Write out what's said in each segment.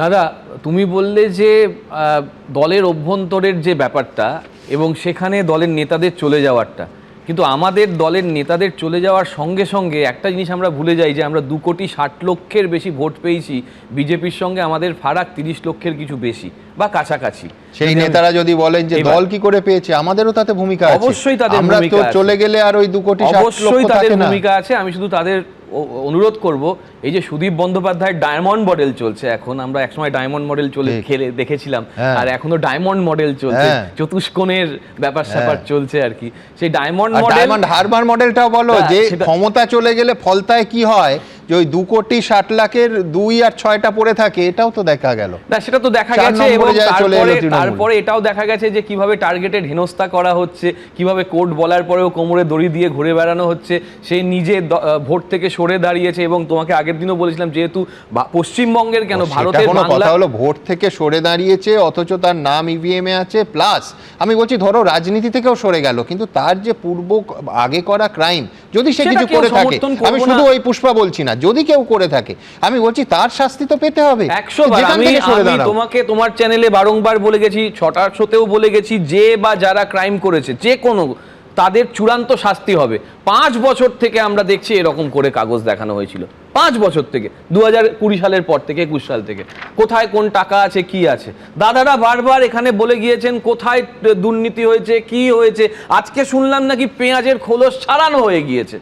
দাদা, তুমি বললে যে দলের অভ্যন্তরের যে ব্যাপারটা এবং সেখানে দলের নেতাদের চলে যাওয়ারটা, কিন্তু আমাদের দলের নেতাদের চলে যাওয়ার সঙ্গে সঙ্গে একটা জিনিস আমরা ভুলে যাই যে আমরা 2,60,00,000-এর বেশি ভোট পেয়েছি, বিজেপির সঙ্গে আমাদের ফারাক 30 লক্ষের কিছু বেশি বা কাছাকাছি। সেই নেতারা যদি বলেন যে দল কি করে পেয়েছে, আমাদেরও তাতে ভূমিকা আছে। অবশ্যই তাদের আমরা তো চলে গেলে আর ওই 2,60,00,000 অবশ্যই তাদের ভূমিকা আছে। আমি শুধু তাদের অনুরোধ করব, এই যে সুদীপ বন্দ্যোপাধ্যায়ের ডায়মন্ড মডেল চলছে, এখন আমরা একসময় ডায়মন্ড মডেল খেলে দেখেছিলাম, আর এখনো ডায়মন্ড মডেল চলছে, চতুষ্কোণের ব্যাপার স্যাপার চলছে আর কি। সেই ডায়মন্ড হারবার মডেলটাও বলো যে ক্ষমতা চলে গেলে ফলতায় কি হয়, যে ওই 2,60,00,000-এর 2 আর 6টা পড়ে থাকে, এটাও তো দেখা গেল না, সেটা তো দেখা গেছে। এবং তারপরে এটাও দেখা গেছে যে কিভাবে টার্গেটেড হেনস্থা করা হচ্ছে, কিভাবে কোর্ট বলার পরেও কোমরে দড়ি দিয়ে ঘুরে বেড়ানো হচ্ছে। সে নিজে ভোট থেকে সরে দাঁড়িয়েছে এবং তোমাকে আগের দিনও বলেছিলাম, যেহেতু পশ্চিমবঙ্গের কেন ভারতের কথা হলো ভোট থেকে সরে দাঁড়িয়েছে, অথচ তার নাম ইভিএম এ আছে। প্লাস আমি বলছি, ধরো রাজনীতি থেকেও সরে গেল, কিন্তু তার যে পূর্ব আগে করা ক্রাইম যদি সে কিছু করে থাকে, আমি শুধু ওই পুষ্পা বলছি না, যদি কেউ করে থাকে আমি বলছি তার শাস্তি তো পেতে হবে 100 বার। আমি তোমাকে তোমার চ্যানেলে বারংবার বলে গেছি, 6টার শোতেও বলে গেছি, যে বা যারা ক্রাইম করেছে যে কোনো, তাদের চূড়ান্ত শাস্তি হবে। 5 বছর থেকে আমরা দেখছি এরকম করে কাগজ দেখানো হয়েছিল, 5 বছর থেকে, 2020 সালের পর থেকে, 21 সাল থেকে। কোথায় কোন টাকা আছে, কি আছে, দাদারা বারবার এখানে বলে গিয়েছেন কোথায় দুর্নীতি হয়েছে, কি হয়েছে। আজকে শুনলাম নাকি পেঁয়াজের খোলস ছাড়ানো হয়ে গিয়েছে,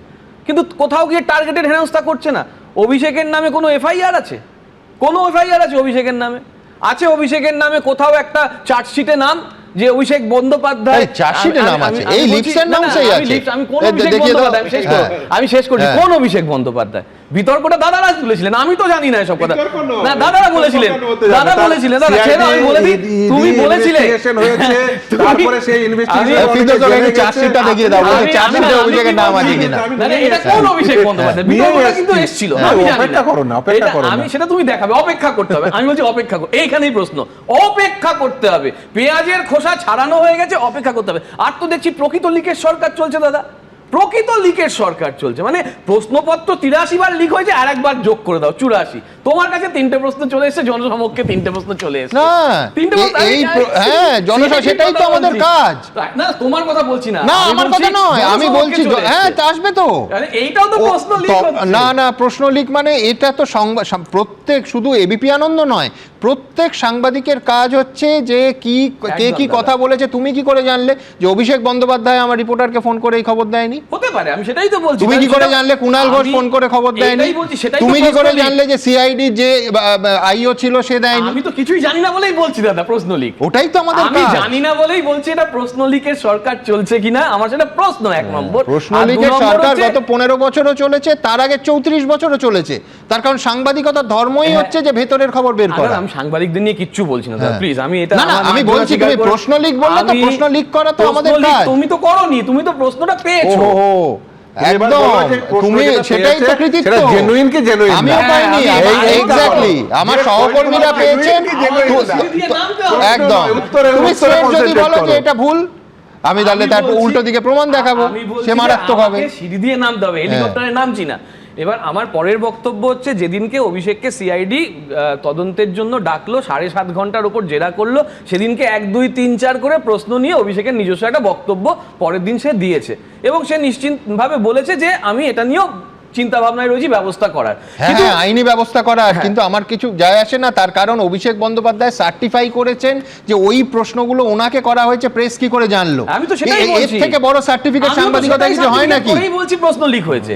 কিন্তু কোথাও গিয়ে টার্গেটেড হেনস্থা করছে না। অভিষেকের নামে কোনো এফআইআর আছে? কোনো এফআইআর আছে অভিষেকের নামে? আছে অভিষেকের নামে কোথাও একটা চার্জশিটে নাম যে অভিষেক বন্দ্যোপাধ্যায়? চার্জশিটে নাম আছে, এই লিপসের নাম সেই আছে। আমি কোন অভিষেক বন্দ্যোপাধ্যায়, আমি শেষ করছি, কোন অভিষেক বন্দ্যোপাধ্যায়? বিতর্কটা দাদারা তুলেছিলেন, আমি তো জানি না এসব কথা। না, দাদারা বলেছিলেন, দাদা বলেছিলেন। দাদা সেটা আমি বলে দিই, তুমি বলেছিলে তারপরে সেই ইনভেস্টিগেশন চার্জশিটটা দেখিয়ে দাও, বলে চার্জশিটে অভিষেকের নাম আছে কিনা। মানে এটা কোন অভিষেক বন্দ্যোপাধ্যায়? বিতর্কটা কিন্তু এসেছিল, আমি জানি না। অপেক্ষা করো, আমি সেটা তুমি দেখাবে, অপেক্ষা করতে হবে। আমি বলছি অপেক্ষা করো, এইখানেই প্রশ্ন, অপেক্ষা করতে হবে। পেঁয়াজের খোসা ছাড়ানো হয়ে গেছে, অপেক্ষা করতে হবে। আর তো দেখছি প্রকৃত লিকের সরকার চলছে দাদা, প্রকৃত লিকের সরকার চলছে। মানে প্রশ্নপত্র 83 বার লিক হয়েছে, আর একবার যোগ করে দাও 84। তোমার কাছে 3টে প্রশ্ন চলে এসেছে, জনসমক্ষে 3টে প্রশ্ন চলে এসেছে। না, 3টে প্রশ্ন, হ্যাঁ জনসভা, সেটাই তো আমাদের কাজ। না, তোমার কথা বলছি না, না আমার কথা নয়, আমি বলছি হ্যাঁ আসবে তো। এইটাও তো প্রশ্ন লিক হচ্ছে। না না, প্রশ্ন লিক মানে এটা তো প্রত্যেক, শুধু এবিপি আনন্দ নয়, প্রত্যেক সাংবাদিকের কাজ হচ্ছে যে কে কি কথা বলেছে। তুমি কি করে জানলে যে অভিষেক বন্দ্যোপাধ্যায় আমার রিপোর্টারকে ফোন করে এই খবর দেয়নি? হতে পারে, আমি সেটাই তো বলছি। তুমি কি করে জানলে কুণাল ঘোষ ফোন করে খবর দেয়নি? তুমি কি করে জানলে যে সিআইডি যে আইও ছিল সে দেয়নি? আমি তো কিছুই জানি না বলেই বলছি দাদা, প্রশ্ন লিক। ওটাই তো আমাদের কাজ। আমি জানি না বলেই বলছি এটা প্রশ্ন লিকের সরকার চলছে কিনা, আমার সেটা প্রশ্ন 1 নম্বর। প্রশ্ন লিকের সরকার গত 15 বছরও চলেছে, তার আগে 34 বছরও চলেছে। তার কারণ সাংবাদিকতার ধর্মই হচ্ছে যে ভেতরের খবর বের করা। আমি সাংবাদিকদের নিয়ে কিচ্ছু বলছি না প্লিজ। আমি এটা আমি বলছি, তুমি প্রশ্ন লিক বললে তো প্রশ্ন লিক করা তো আমাদের কাজ। তুমি তো করোনি, তুমি তো প্রশ্নটা পেয়েছো। একদম, তুমি সেটাই তো কৃতিত্ব। জেনুইন কি জেনুইন? আমিও পাইনি, এক্স্যাক্টলি আমার সহকর্মীরা পেয়েছেন। একদম, তুমি যদি বলো যে এটা ভুল, আমি তাহলে তার উল্টো দিকে প্রমাণ দেখাবো, সে মারাত্মক হবে। সিঁড়ি দিয়ে নামতে হবে, হেলিকপ্টারে নামছি না। এবার আমার পরের বক্তব্য হচ্ছে, যেদিনকে অভিষেককে সিআইডি তদন্তের জন্য ডাকলো, 7.5 ঘন্টার উপর জেরা করলো, সেদিনকে 1, 2, 3, 4 করে প্রশ্ন নিয়ে অভিষেকের নিজস্ব একটা বক্তব্য পরের দিন সে দিয়েছে, এবং সে নিশ্চিতভাবে বলেছে যে আমি এটা নিয়েও চিন্তা ভাবনায় রয়েছি ব্যবস্থা করার, হ্যাঁ আইনি ব্যবস্থা করার। কিন্তু আমার কিছু যায় আসে না, তার কারণ অভিষেক বন্দ্যোপাধ্যায় সার্টিফাই করেছেন যে ওই প্রশ্নগুলো ওনাকে করা হয়েছে। প্রেস কি করে জানলো? আমি তো সেটাই বলছি, এর থেকে বড় সার্টিফিকেট সাংবাদিকতায় কিছু হয় নাকি? আমি বলছি প্রশ্ন লিক হয়েছে,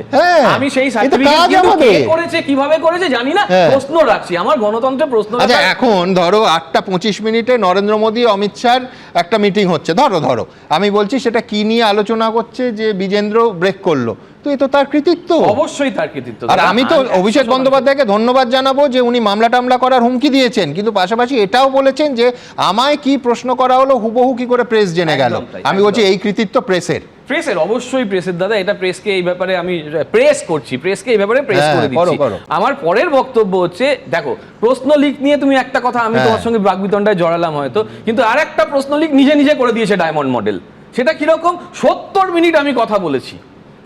আমি সেই সার্টিফিকেট কে করেছে, কিভাবে করেছে জানি না, প্রশ্ন রাখছি। আমার গণতন্ত্রে প্রশ্ন। আচ্ছা, এখন ধরো 8:25 নরেন্দ্র মোদী অমিত শাহর একটা মিটিং হচ্ছে, ধরো আমি বলছি সেটা কি নিয়ে আলোচনা করছে, যে বিজেন্দ্র ব্রেক করলো, তো এ তো তার কৃতিত্ব, অবশ্যই তার কৃতিত্ব। আর আমি তো অভিষেক বন্দ্যোপাধ্যায়কে ধন্যবাদ জানাবো যে উনি মামলা টামলা করার হুমকি দিয়েছেন, কিন্তু পাশাপাশি এটাও বলেছেন যে আমায় কি প্রশ্ন করা হলো হুবহু কি করে প্রেস জেনে গেল। আমি বলছি এই কৃতিত্ব প্রেসের, অবশ্যই প্রেসের দাদা। এটা প্রেসকে এই ব্যাপারে আমি প্রেস করছি, প্রেসকে এই ব্যাপারে প্রেস করে দিচ্ছি। আমার পরের বক্তব্য হচ্ছে, দেখো প্রশ্ন লিক নিয়ে তুমি একটা কথা, আমি তোমার সঙ্গে বাগবিতণ্ডায় জড়ালাম হয়তো, কিন্তু আর একটা প্রশ্ন লিক নিজে নিজে করে দিয়েছে ডায়মন্ড মডেল। সেটা কিরকম? 70 মিনিট আমি কথা বলেছি,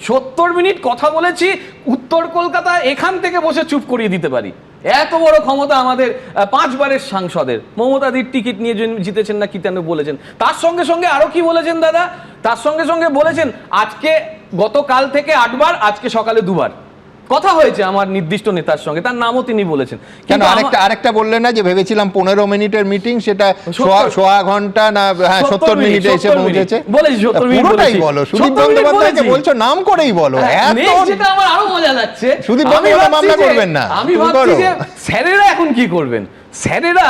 70 মিনিট কথা বলেছি, উত্তর কলকাতা এখান থেকে বসে চুপ করিয়ে দিতে পারি। এত বড় ক্ষমতা আমাদের 5 বারের সাংসদের। মমতাদির টিকিট নিয়ে জিতেছেন না কি তেন বলেছেন। তার সঙ্গে সঙ্গে আরো কি বলেছেন দাদা, তার সঙ্গে সঙ্গে বলেছেন আজকে গতকাল থেকে 8 বার, আজকে সকালে 2 বার কথা হয়েছে আমার নির্দিষ্ট নেতার সঙ্গে, তার নামও তিনি বলেছেন। কেন আরেকটা বললেন না যে ভেবেছিলাম 15 মিনিটের মিটিং, সেটা সোয়া ঘন্টা না 70 মিনিটে এসে পৌঁছেছে? বলেছি 70 মিনিট পুরোটাই বলো, সুদীপ বন্দ্যোপাধ্যায়কে বলছো নাম করেই বলো। যেটা আমার আরো মজা লাগছে, সুদীপ বন্দ্যোপাধ্যায় মামলা করবেন না, আমি ভাবছি যে স্যারেরা এখন কি করবেন। স্যারেরা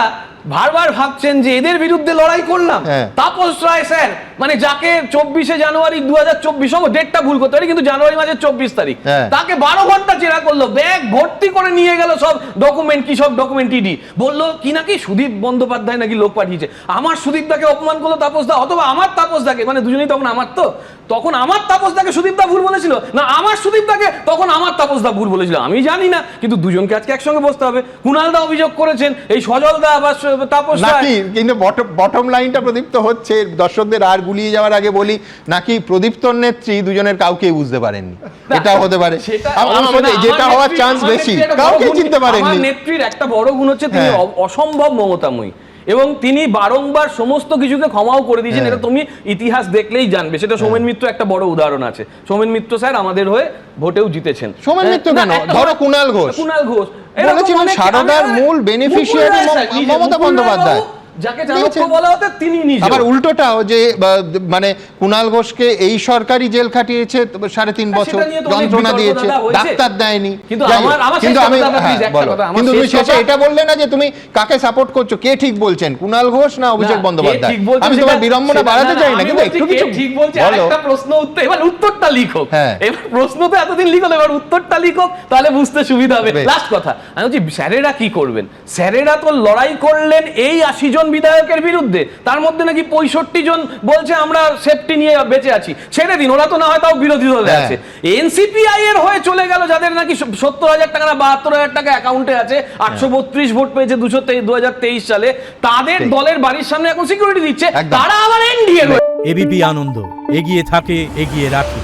বারবার ভাবছেন যে এদের বিরুদ্ধে লড়াই করলাম, তাপস রায় স্যার মানে যাকে 24শে জানুয়ারি 2024, ডেটটা ভুল করতে পারি কিন্তু জানুয়ারি মাসের 24 তারিখ, তাকে 12 ঘন্টা জেরা করলো, ব্যাগ ভর্তি করে নিয়ে গেল সব ডকুমেন্ট, কি সব ডকুমেন্ট ইডি বললো কি নাকি সুদীপ বন্দ্যোপাধ্যায় নাকি লোক পাঠিয়েছে। আমার সুদীপ দাকে অপমান করলো তাপস দা, অথবা আমার তাপস দাকে, মানে দুজনেই তখন আমার, তো তখন আমার তাপস দাকে সুদীপ দা ভুল বলেছিল না আমার সুদীপ দাকে তখন আমার তাপস দা ভুল বলেছিল, আমি জানি না, কিন্তু দুজনকে আজকে একসঙ্গে বসতে হবে। কুণাল দা অভিযোগ করেছেন এই সজল দা বা তাপস নাকি, কিন্তু বটম লাইনটা প্রদীপ্ত হচ্ছে, দর্শকদের আর গুলিয়ে যাওয়ার আগে বলি, নাকি প্রদীপ্তর নেত্রী দুজনের কাউকে বুঝতে পারেননি, এটা হতে পারে, যেটা হওয়ার চান্স বেশি, কাউকে চিনতে পারেননি। নেত্রীর একটা বড় গুণ হচ্ছে তিনি অসম্ভব মমতাময়ী এবং তিনি বারংবার সমস্ত কিছুকে ক্ষমাও করে দিয়েছেন। এটা তুমি ইতিহাস দেখলেই জানবে, সেটা সোমেন মিত্র একটা বড় উদাহরণ আছে। সোমেন মিত্র স্যার আমাদের হয়ে ভোটেও জিতেছেন। সোমেন মিত্র কেন, ধরো কুণাল ঘোষ বলেছিলেন সারদার মূল বেনিফিশিয়ারি মমতা বন্দ্যোপাধ্যায়, যাকে চাণক্য বলা হতো তিনি নিজে। আবার উল্টোটাও যে মানে কুণাল ঘোষকে এই সরকারি জেল খাটিয়েছে 3.5 বছর, যন্ত্রণা দিয়েছে, ডাক্তার দেয়নি। কিন্তু আমি কিন্তু তুমি শেষে এটা বললে না যে তুমি কাকে সাপোর্ট করছো, কে ঠিক বলছেন, কুণাল ঘোষ না অভিষেক বন্দ্যোপাধ্যায়? আমি তোমার বিড়ম্বনা বাড়াতে চাই না, কিন্তু একটু কিছু ঠিক বলছে। একটা প্রশ্ন উত্তর, এবার উত্তরটা লিখো, এবার প্রশ্ন তো এতদিন লিখো, এবার উত্তরটা লিখো, তাহলে বুঝতে সুবিধা হবে। লাস্ট কথা আমি বলছি, স্যারেরা কি করবেন? স্যারেরা তো লড়াই করলেন এই 80 জন বিধায়কের বিরুদ্ধে, তার মধ্যে নাকি 65 জন বলছে আমরা সেফটি নিয়ে বেঁচে আছি। ছেড়ে দিন, ওরা তো না হয় তাও বিরোধী দলে আছে। এনসিপিআই এর হয়ে চলে গেল যাদের নাকি 70,000 টাকা না 72,000 টাকা অ্যাকাউন্টে আছে, 832 ভোট পেয়েছে 2023 সালে, তাদের দলের বাড়ির সামনে এখন সিকিউরিটি দিচ্ছে, তারা আবার এনডিএ। এবিপি আনন্দ, এগিয়ে থাকে, এগিয়ে রাখে।